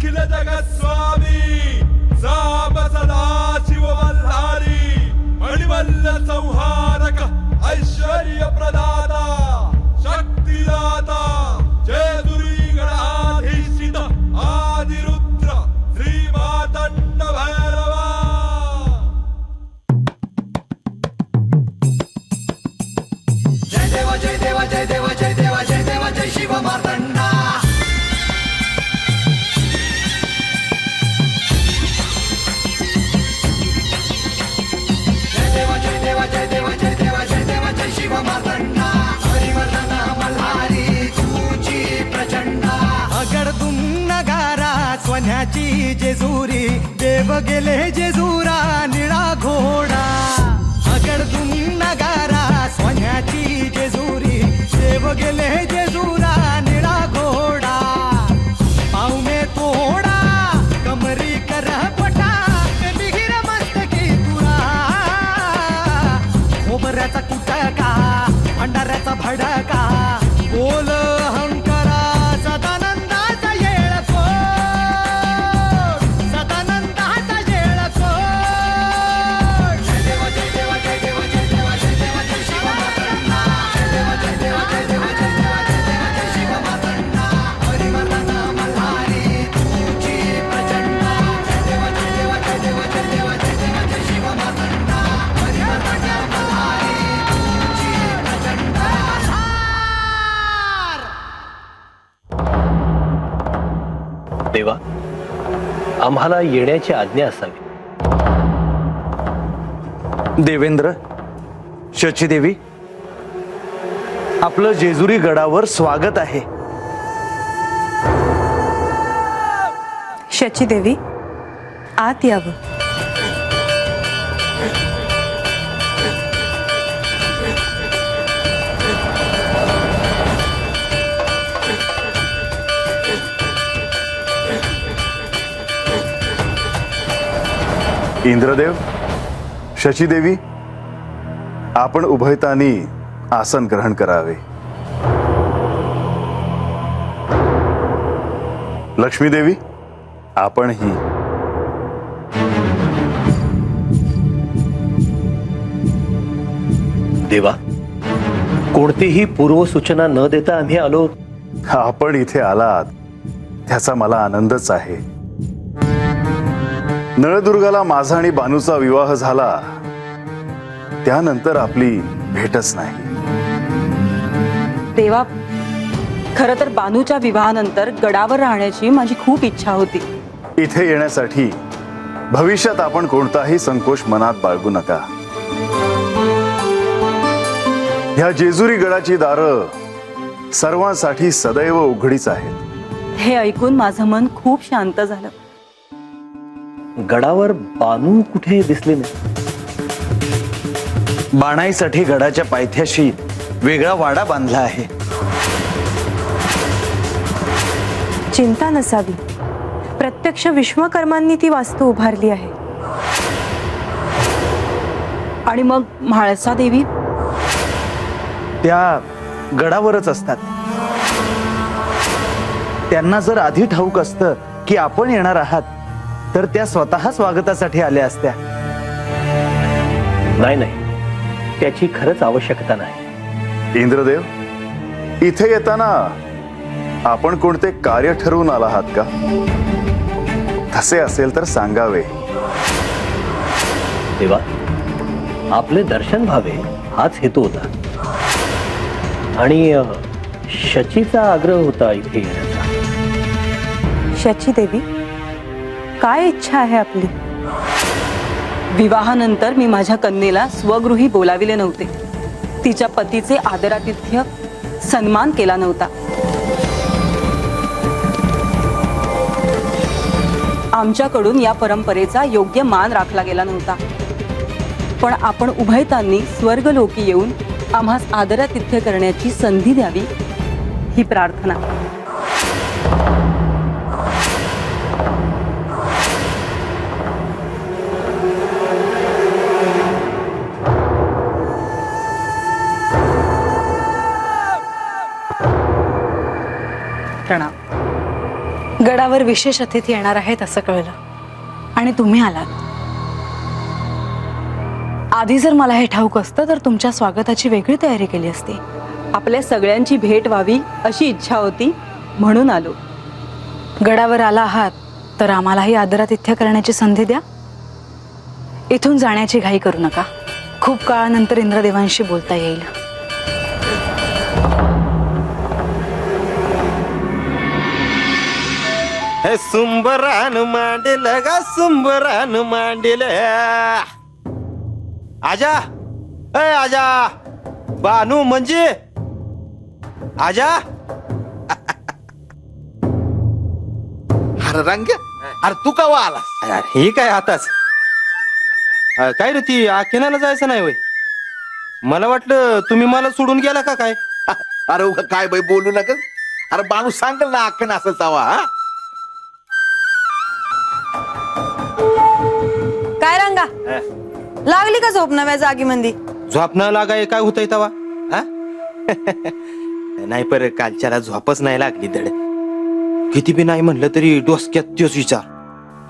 अखिल जगस्वामी साप सदा शिव मल्हारी मणिमल्ल संहारक ऐश्वर्य प्रदाता शक्तिदाता जेजुरी गणाधीशित आदिरुद्र श्री मातंड भैरवा। जय देवा जय देवा जय देवा जय देवा जय देवा जय शिव मार्तंडा। जय देवा जय देवा जय देवा जय देवा जय देवा जय शिव मार्तंडा। हरिवर्धन मल्हारी तुझी प्रचंडा। अगडदुम नगारा सोन्याची जेजुरी देव गेले जेजुरा निळा घोडा। अगडदुम नगारा सोन्याची जेजुरी देव गेले जेजुरा निळा घोडा। पावमे तोडा कमरी कर पटा मिहिर मस्तकी तुरा। खोबऱ्याचा कुटका भंडाऱ्याचा भडका बोल अहंकारा सदानंदाचा येळकोट सदानंदाचा येळकोट। जय देवा जय देवा जय देवा जय देवा जय देवा जय शिव मार्तंडा। जय देवा जय देवा जय देवा जय देवा जय देवा जय शिव मार्तंडा। हरिवर्धन मल्हारी तुझी प्रचंडा। जय देवा जय देवा जय देवा जय देवा जय देवा जय शिव मार्तंडा। हरिवर्धन मल्हारी तुझी प्रचंडा। देवा, आम्हाला येण्याची आज्ञा असावी। देवेंद्र, शचीदेवी, आपलं जेजुरी गडावर स्वागत आहे। शचीदेवी, आत यावं। इंद्रदेव, शचीदेवी, आपण उभयतानी आसन ग्रहण करावे। लक्ष्मीदेवी, आपणही। देवा, कोणतीही पूर्वसूचना न देता आम्ही आलो। आपण इथे आलात त्याचा मला आनंदच आहे। नळदुर्गाला माझा आणि बानूचा विवाह झाला त्यानंतर आपली भेटच नाही। देवा, खरं तर बानूच्या विवाहानंतर गडावर राहण्याची माझी खूप इच्छा होती। इथे येण्यासाठी भविष्यात आपण कोणताही संकोच मनात बाळगू नका। ह्या जेजुरी गडाची दारं सर्वांसाठी सदैव उघडीच आहेत। हे ऐकून माझं मन खूप शांत झालं। गडावर बानू कुठे दिसले नाही। बाणाईसाठी गडाच्या पायथ्याशी वेगळा वाडा बांधला आहे। चिंता नसावी, प्रत्यक्ष विश्वकर्मांनी ती वास्तू उभारली आहे। आणि मग म्हाळसा देवी त्या गडावरच असतात। त्यांना जर आधी ठाऊक असतं की आपण येणार आहात तर त्या स्वतः स्वागतासाठी आल्या असत्या। नाही नाही, त्याची खरंच आवश्यकता नाही। इंद्रदेव, इथे येताना आपण कोणते कार्य ठरवून आला आहात का? तसे असेल तर सांगावे। देवा, आपले दर्शन व्हावे हाच हेतू होता आणि शचीचा आग्रह होता इथे येण्याचा। शचीदेवी, काय इच्छा आहे आपली? विवाहानंतर मी माझ्या कन्येला स्वगृही बोलाविले नव्हते। तिच्या पतीचे आदरातिथ्य सन्मान केला नव्हता। आमच्याकडून या परंपरेचा योग्य मान राखला गेला नव्हता। पण आपण उभयतांनी स्वर्गलोकी येऊन आम्हास आदरातिथ्य करण्याची संधी द्यावी ही प्रार्थना। प्रणाम। गडावर तर विशेष अतिथी येणार आहेत असं कळलं आणि तुम्ही आलात. आधी जर मला हे ठाऊक असतं तर तुमच्या स्वागताची वेगळी तयारी केली असती. आपल्या सगळ्यांची भेट व्हावी अशी इच्छा होती म्हणून आलो. गडावर आला आहात तर आम्हालाही आदरातिथ्य करण्याची संधी द्या. इथून जाण्याची घाई करू नका. खूप काळानंतर इंद्रदेवांशी बोलता येईल. हे सुंबरान मांडेल गा सुंबरान मांडेल. आजा ए आजा बानू म्हणजे आजा. अरे रंग, अरे तू का आलास? हे काय आताच काय रे ती आखेनाला जायचं नाही वय. मला वाटलं तुम्ही मला सोडून गेला का काय. अरे उगा काय बाई बोलू नका. अरे बाणू सांगल ना अख्खन असेल तवा. काय रंगा लागली का झोप नव्या जागी मंदी? झोप न लागाय काय होतंय तवा. नाही पर कालच्याला झोपच नाही लागली धड. किती बी नाही म्हणलं तरी डोसक्यात तोच विचार.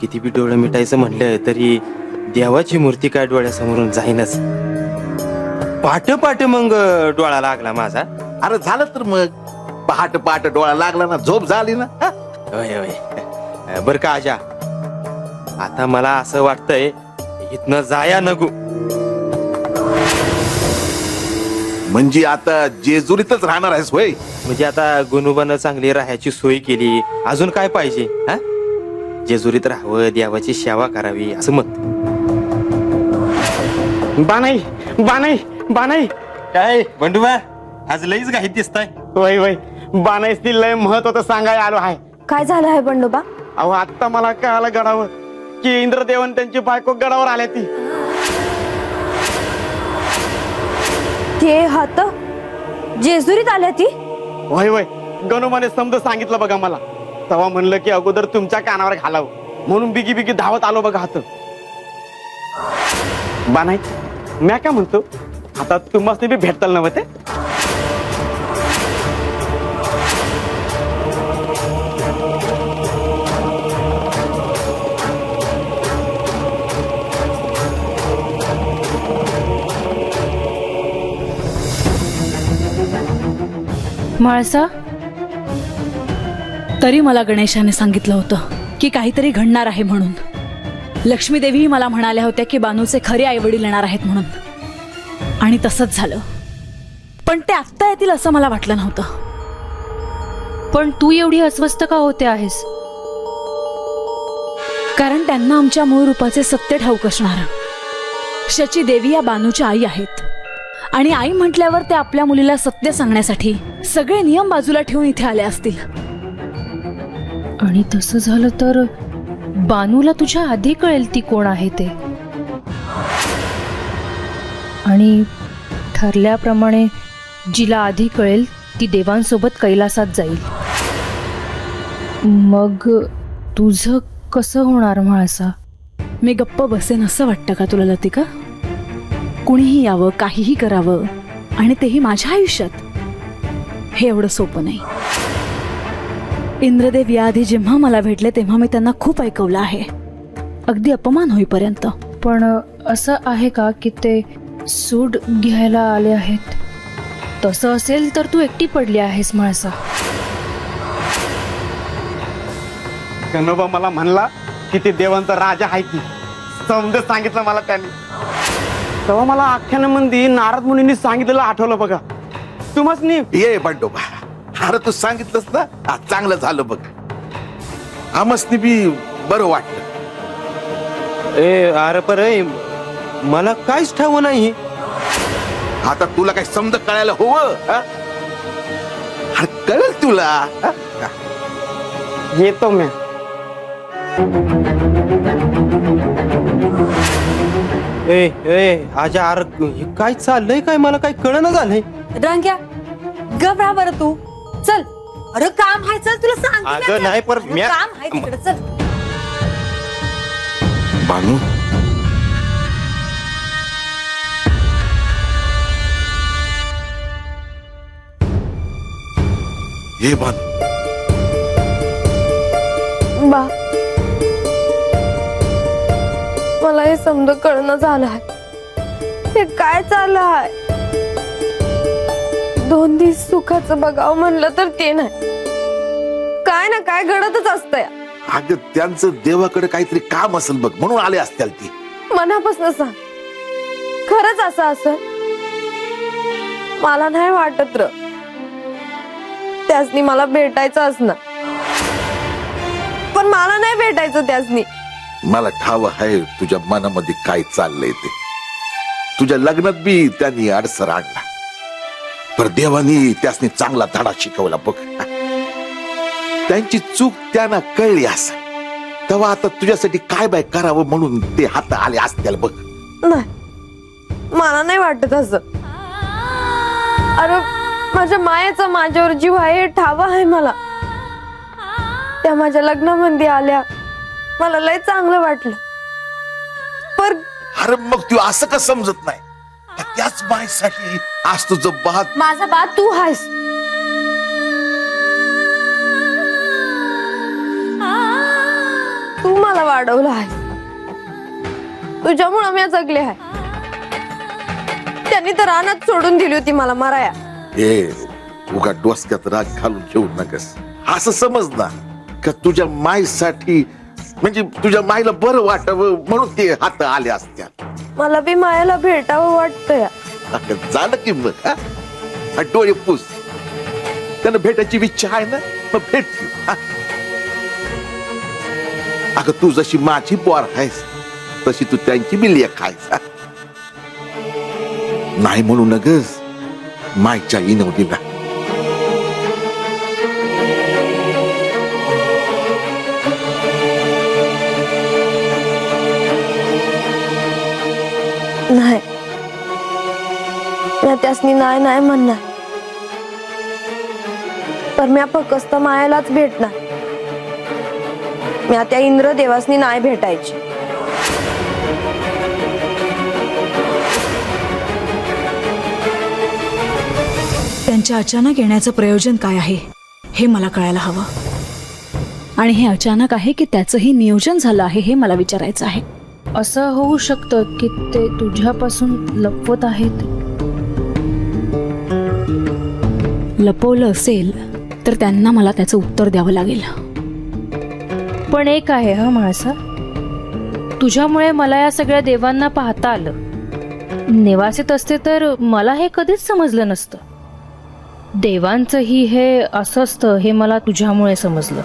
किती बी डोळं मिटायचं म्हणलं तरी देवाची मूर्ती काय डोळ्यासमोरून जाईनच. पाट पाट मग डोळा लागला माझा. अरे झालं तर मग पहाट पहाट डोळा लागला ना, झोप झाली ना. होय होय. बर का आजा, आता मला असं वाटतंय इथनं जाया नको. म्हणजे आता जेजुरीतच राहणार आहेस होय? म्हणजे आता गुणुबानं चांगली राहायची सोय केली, अजून काय पाहिजे. हा, जेजुरीत राहावं, देवाची सेवा करावी असं मत. बानाई बानाई बानाई. काय बंडूबा आज लईच घाईत दिसताय. वय वय बानाईस ती लय महत्वाचं सांगायला आलो आहे. काय झालं आहे बंडोबा? अहो आता मला कळालं गडावर की इंद्रदेवन त्यांची बायको गडावर आल्या. ती ते हात जेजुरीत आल्या ती? वय वय गणुमाने समज सांगितलं बघा मला. तेव्हा म्हणलं की अगोदर तुमच्या कानावर घालावं म्हणून बिगी बिगी धावत आलो बघा. हात बानाई म्या काय म्हणतो, आता तुम्हाला बी भेटताल नव्हे ते. म्हाळसा, तरी मला गणेशाने सांगितलं होतं की काहीतरी घडणार आहे म्हणून. लक्ष्मीदेवी मला म्हणाल्या होत्या की बानूचे खरे आईवडील येणार आहेत म्हणून, आणि तसंच झालं. पण ते आत्ता येतील असं मला वाटलं नव्हतं. पण तू एवढी अस्वस्थ का होते आहेस? कारण त्यांना आमच्या मूळ रूपाचे सत्य ठाऊक असणार. शची देवी या बानूच्या आई आहेत आणि आई म्हटल्यावर ते आपल्या मुलीला सत्य सांगण्यासाठी सगळे नियम बाजूला ठेवून इथे आले असतील. आणि तसं झालं तर बानूला तुझ्या आधी कळेल ती कोण आहे ते. आणि ठरल्याप्रमाणे जिला आधी कळेल ती देवांसोबत कैलासात जाईल. मग तुझं कसं होणार म्हाळसा? मी गप्प बसेन असं वाटतं का तुला लतिका? कुणीही यावं, काहीही करावं, आणि तेही माझ्या आयुष्यात, हे एवढं सोपं नाही. इंद्रदेव याआधी जेव्हा मला भेटले तेव्हा मी त्यांना खूप ऐकवलं आहे, अगदी अपमान होईपर्यंत. पण असं आहे का की ते सूड घ्यायला आले आहेत? तसं असेल तर तू एकटी पडली आहेस म्हाळसा. गणोबा मला म्हणला की ते देवांचा राजा आहे की, समज सांगितलं मला त्यांनी. तेव्हा मला आख्यान मंदी नारद मुनींनी सांगितलेलं आठवलं बघा. तुम्हासनी ये बंडोबा, अरे तू सांगितलंस ना, चांगलं झालं बघ. आमसनी बी बरं वाटलं. ए अरे पर मला काहीच ठाव नाही. आता तुला काही समज कळायला हवं. अरे कळेल तुला. येतो मी. ए ए आजा, अरे काय चाललंय काय, मला काय कळना झालंय. रंग्या घबरा बरं तू. चल, अरे काम आहे, चल तुला सांग. अगं नाही, पर काम आहे तिकडे, चल. बानू, ये बानू, बा, मला हे समज कळणं झालं आहे. हे काय चाललं आहे? 2 दिवस सुखाचं बघावं म्हणलं तर ते नाही, काय ना काय घडतच असतंय. अगं त्यांचं देवाकडे काहीतरी काम असेल बघ, म्हणून आले असतील ती. मनापासून सांग, खरंच असं असं? मला नाही वाटत र त्यासनी मला भेटायचं असणार, पण मला नाही भेटायचं त्यासनी. मला ठाव आहे तुझ्या मनामध्ये काय चाललंय ते. तुझ्या लग्नात बी त्यांनी अडसर आणला, पर देवानी त्यासनी चांगला धडा शिकवला बघ. त्यांची चूक त्यांना कळली असं, तेव्हा आता तुझ्यासाठी काय बाय करावं म्हणून ते हात आले असतील बघ. नाही, मला नाही वाटत असं. अरे माझ्या मायेचा माझ्यावर जीव आहे हे ठाव आहे मला. त्या माझ्या लग्नामध्ये आल्या, मला लय चांगलं वाटलं. पर अरे मग तू असं का समजत नाही? त्याच मायसाठी आज तुझं बात. माझा बा तू आहेस. तू मला वाढवलं आहे, तुझ्यामुळे मी जगले आहे. त्यांनी तर रानात सोडून दिली होती मला मराया. ए उगा डोसक्यात राग घालून घेऊ नकस. असं समज ना का तुझ्या मायसाठी, म्हणजे तुझ्या मायला बरं वाटावं म्हणून ते हात आले असत्या. मला बी मायाला भेटावं वाटतंय. झालं की मग डोळे पुस. त्यांना भेटायची इच्छा आहे ना, मग भेट. अगं तू जशी माझी पोर आहेस तशी तू त्यांची बी लेक आहेस. नाही म्हणू नगस मायच्या इनवडीला. नाही, मी त्यासनी नाही नाही म्हणणार, तर मी फक्त मायालाच भेटणार. मी त्या इंद्रदेवासनी नाही भेटायची. त्यांच्या अचानक येण्याचं प्रयोजन काय आहे हे मला कळायला हवं. आणि हे अचानक आहे की त्याचंही नियोजन झालं आहे हे मला विचारायचं आहे. असं होऊ शकतं की ते तुझ्यापासून लपवत आहेत. लपवलं असेल तर त्यांना मला त्याचं उत्तर द्यावं लागेल. पण एक आहे हा माणसा, तुझ्यामुळे मला या सगळ्या देवांना पाहता आलं. नेवासीत असते तर मला हे कधीच समजलं नसतं. देवांचंही हे असं असतं हे मला तुझ्यामुळे समजलं.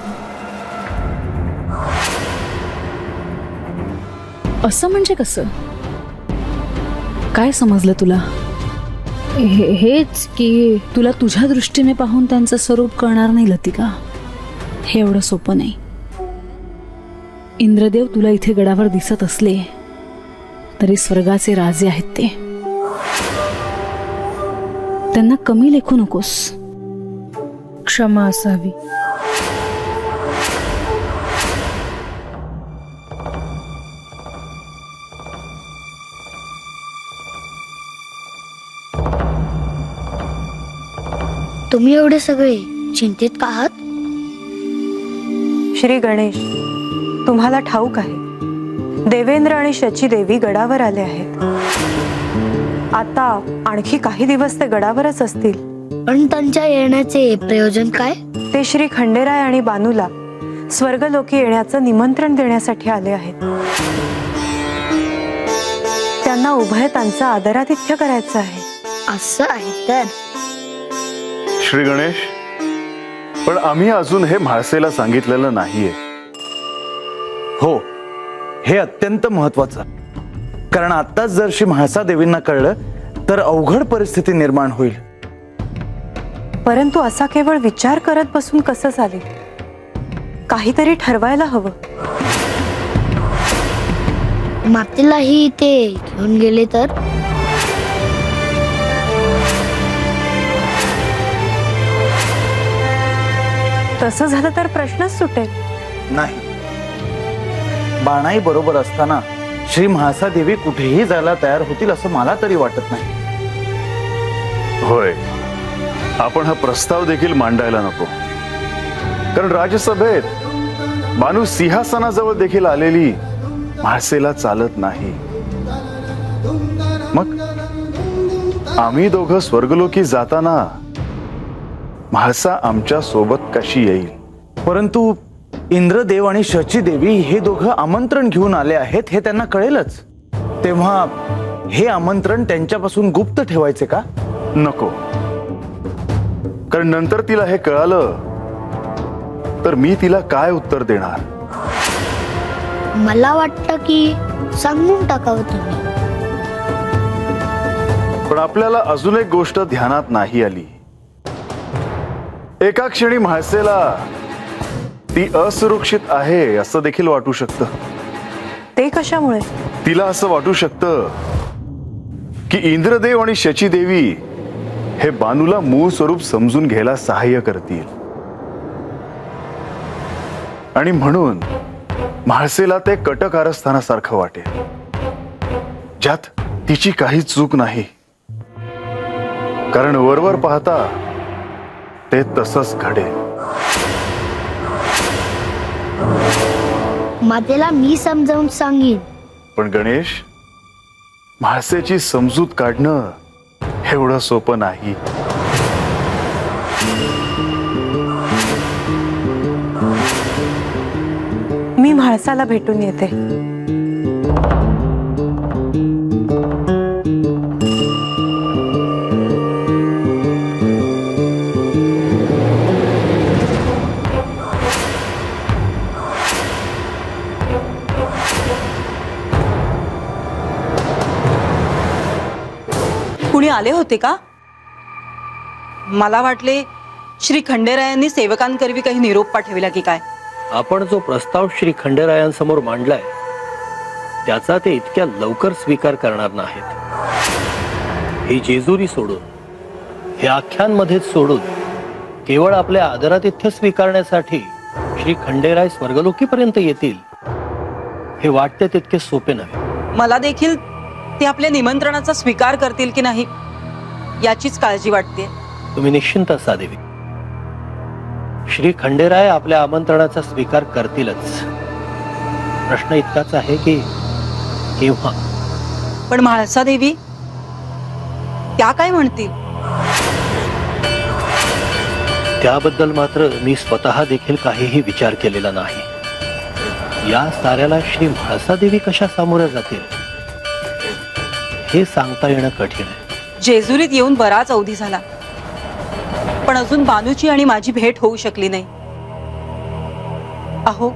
असं म्हणजे कसं? काय समजलं तुला? हेच की तुला तुझ्या दृष्टीने पाहून त्यांचं स्वरूप कळणार नाही लतिका. हे एवढं सोपं नाही. इंद्रदेव तुला इथे गडावर दिसत असले तरी स्वर्गाचे राजे आहेत ते. त्यांना कमी लेखू नकोस. क्षमा असावी. तुम्ही एवढे सगळे चिंतित का आहात? श्री गणेश, तुम्हाला ठाऊक आहे देवेंद्र आणि शचीदेवी गडावर आले आहेत. आता आणखी काही दिवस ते गडावरच असतील. पण त्यांच्या येण्याचे प्रयोजन काय? ते श्री खंडेराय आणि बानूला स्वर्गलोकी येण्याचं निमंत्रण देण्यासाठी आले आहेत. त्यांना उभयतांचं आदरातिथ्य करायचं आहे. असं आहे तर श्री गणेश, पण आम्ही अजून हे म्हाळसेला सांगितलेलं नाहीये. हो, हे अत्यंत महत्वाचं. कारण आताच जर श्री म्हाळसा देवींना कळलं तर अवघड परिस्थिती निर्माण होईल. परंतु असा केवळ विचार करत बसून कसं चालेल? काहीतरी ठरवायला हवं. मातेलाही ते घेऊन गेले तर? तसं झालं तर प्रश्नच सुटेल. नाही, बाणाई बरोबर असताना श्री म्हाळसा देवी कुठेही जायला तयार होतील असं मला तरी वाटत नाही. होय, आपण हा प्रस्ताव देखील मांडायला नको. कारण राजसभेत बानू सिंहासनाजवळ देखील आलेली म्हाळसेला चालत नाही. मग आम्ही दोघं स्वर्गलोकी जाताना म्हाळसा आमच्या सोबत कशी येईल? परंतु इंद्रदेव आणि शचीदेवी हे दोघं आमंत्रण घेऊन आले आहेत हे त्यांना कळेलच. तेव्हा हे आमंत्रण त्यांच्यापासून गुप्त ठेवायचे का? नको, कारण नंतर तिला हे कळालं तर मी तिला काय उत्तर देणार? मला वाटतं की सांगून टाकावं तुम्ही. पण आपल्याला अजून एक गोष्ट ध्यानात नाही आली. एका क्षणी म्हाळसेला ती असुरक्षित आहे असं देखील वाटू शकतं. ते कशामुळे? तिला असं वाटू शकतं की इंद्रदेव आणि शचीदेवी हे बानूला मूळ स्वरूप समजून घ्यायला सहाय्य करतील, आणि म्हणून म्हाळसेला ते कट कारस्थानासारखं वाटेल ज्यात तिची काही चूक नाही. कारण वरवर पाहता ते तसंच घडेल. मातेला मी समजावून सांगेन. पण गणेश, म्हाळसेची समजूत काढणं एवढं सोपं नाही. मी म्हाळसाला भेटून येते. कुणी आले होते का? मला वाटले श्री खंडेरायांनी सेवकांकरवी काही निरोप पाठविला की काय. आपण जो प्रस्ताव श्री खंडेरायांसमोर मांडलाय त्याचा ते इतक्या लवकर स्वीकार करणार नाहीत. ही जेजुरी सोडून, हे आख्यांमध्येच सोडून केवळ आपल्या आदरातिथ्य स्वीकारण्यासाठी श्री खंडेराय स्वर्गलोकीपर्यंत येतील हे वाटते तितके सोपे नव्हे. मला देखील ते आपल्या निमंत्रणाचा स्वीकार करतील की नाही याचीच काळजी वाटते. तुम्ही निश्चिंत असा देवी. श्री खंडेराय आपल्या आमंत्रणाचा स्वीकार करतीलच. प्रश्न इतकाच आहे की केव्हा. पण म्हाळसा देवी त्या काय म्हणतील? त्याबद्दल मात्र मी स्वतः देखील काहीही विचार केलेला नाही. या साऱ्याला श्री म्हाळसा देवी कशा सामोऱ्या जातील हे सांगता येणं कठीण आहे. जेजुरीत येऊन बराच अवधी झाला, पण अजून बानूची आणि माझी भेट होऊ शकली नाही. अहो,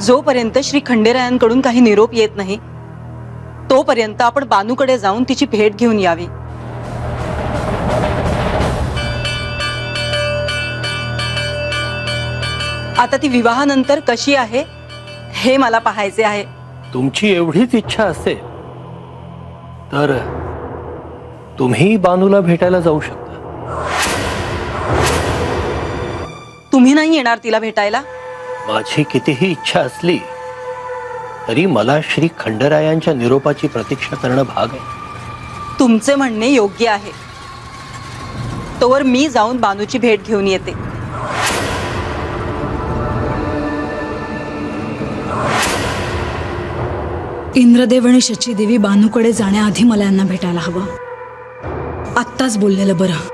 जोपर्यंत श्री खंडेरायांकडून काही निरोप येत नाही तोपर्यंत आपण बानूकडे जाऊन तिची भेट घेऊन यावी. आता ती विवाहानंतर कशी आहे हे मला पाहायचे आहे. तुमची एवढीच इच्छा असेल तर तुम्ही बानूला भेटायला जाऊ शकता. तुम्ही नाही येणार तिला भेटायला? माझी कितीही इच्छा असली तरी मला श्री खंडेरायांच्या निरोपाची प्रतीक्षा करणं भाग आहे. तुमचे म्हणणे योग्य आहे. तोवर मी जाऊन बानूची भेट घेऊन येते. इंद्रदेव आणि शचीदेवी बानूकडे जाण्याआधी मला यांना भेटायला हवं. आत्ताच बोललेलं बरं.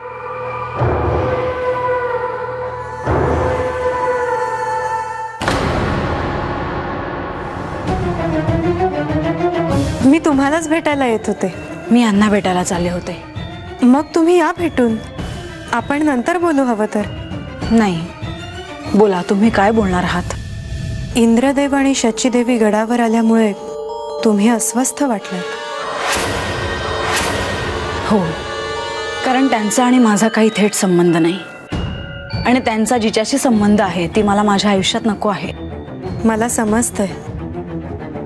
मी तुम्हालाच भेटायला येत होते. मी यांना भेटायला चालले होते. मग तुम्ही या भेटून. आपण नंतर बोलू हवं तर. नाही, बोला, तुम्ही काय बोलणार आहात? इंद्रदेव आणि शचीदेवी गडावर आल्यामुळे तुम्ही अस्वस्थ वाटलात. हो, कारण त्यांचा आणि माझा काही थेट संबंध नाही, आणि त्यांचा जिच्याशी संबंध आहे ती मला माझ्या आयुष्यात नको आहे. मला समजतंय,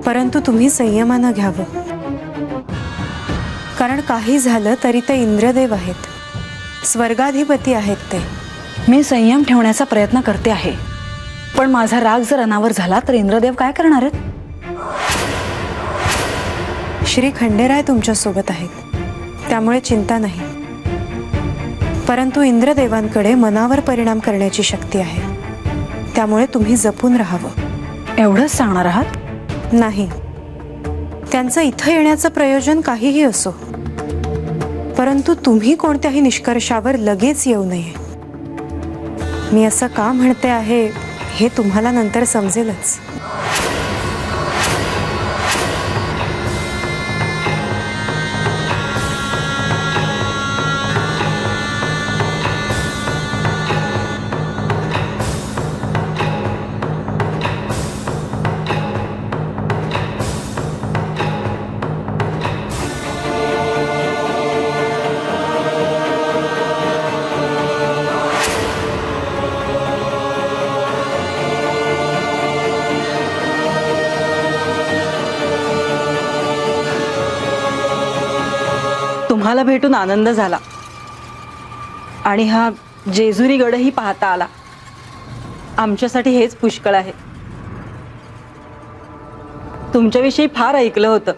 परंतु तुम्ही संयमानं घ्यावं. कारण काही झालं तरी ते इंद्रदेव आहेत, स्वर्गाधिपती आहेत ते. मी संयम ठेवण्याचा प्रयत्न करते आहे, पण माझा राग जर अनावर झाला तर इंद्रदेव काय करणार आहेत? श्री खंडेराय तुमच्यासोबत आहेत, त्यामुळे चिंता नाही. परंतु इंद्रदेवांकडे मनावर परिणाम करण्याची शक्ती आहे. त्यामुळे तुम्ही जपून राहावं. एवढंच सांगणार आहात? नाही, त्यांचं इथं येण्याचं प्रयोजन काहीही असो, परंतु तुम्ही कोणत्याही निष्कर्षावर लगेच येऊ नये. मी असं का म्हणते आहे हे तुम्हाला नंतर समजेलच. तुम्हाला भेटून आनंद झाला आणि हा जेजुरी गडही पाहता आला. आमच्यासाठी हेच पुष्कळ आहे. तुमच्याविषयी फार ऐकलं होतं,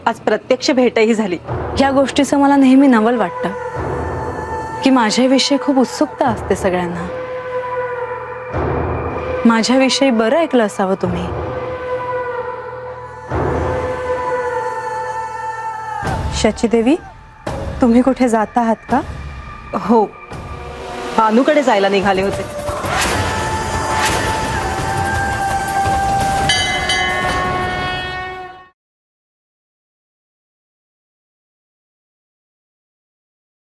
आज प्रत्यक्ष भेटही झाली. या गोष्टीचं मला नेहमी नवल वाटतं की माझ्याविषयी खूप उत्सुकता असते सगळ्यांना. माझ्याविषयी बरं ऐकलं असावं तुम्ही. शचीदेवी, तुम्ही कुठे जात आहात का? हो, बानूकडे जायला निघाले होते.